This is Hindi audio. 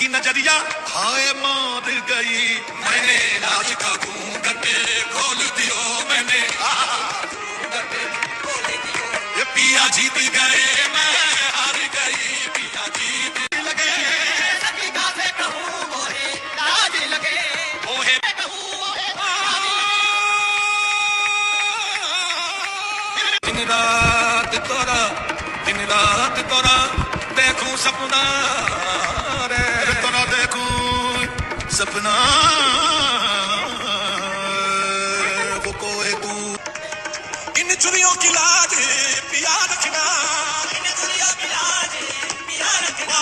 तिरछी नजरिया हाय मार गई। मैंने लाज का घूंघट खोल दियो मैंने, ये पिया जीत गए मैं हार गई, पिया जीत लगे सभी गाते कहूँ मोहे लाज लगे मोहे दिन रात तोरा देखूं सपना रे, तोरा देखूं सपना वो कोई तू। इन चुनियों की लाज पिया रखना, इन चुनियों की लाज पिया रखना।